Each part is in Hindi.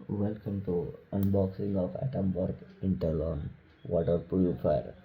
Welcome to unboxing of Atomberg Intellon water purifier.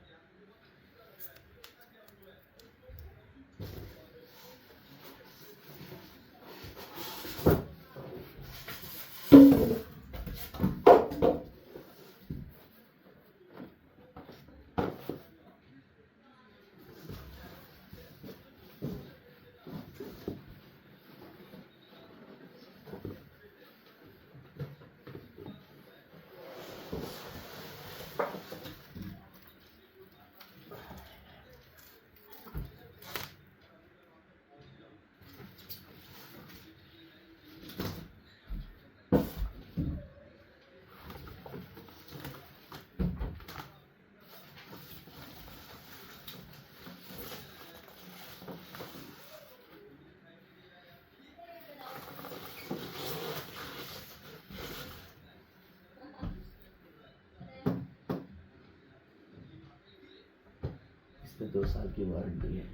इसमें 2 साल की वारंटी है,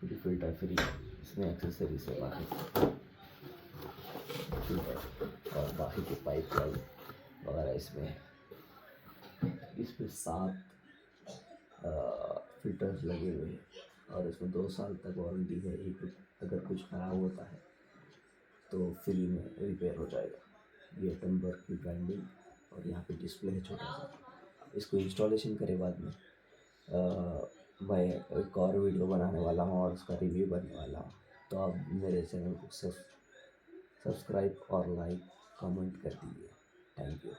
पूरी फिल्टर फ्री। इसमें एक्सेसरी से बाहर फिल्टर और बाकी के पाइप लाइन वगैरह इसमें है। इसमें 7 फिल्टर्स लगे हुए हैं और इसमें 2 साल तक वारंटी है। एक अगर कुछ ख़राब होता है तो फ्री में रिपेयर हो जाएगा। ये एटमबर्ग की ब्रांडिंग और यहाँ पे डिस्प्ले है छोटा सा। इसको इंस्टॉलेशन करे बाद में मैं एक और वीडियो बनाने वाला हूँ और उसका रिव्यू करने वाला हूँ। तो आप मेरे चैनल को सब्सक्राइब और लाइक कमेंट कर दीजिए। Thank you.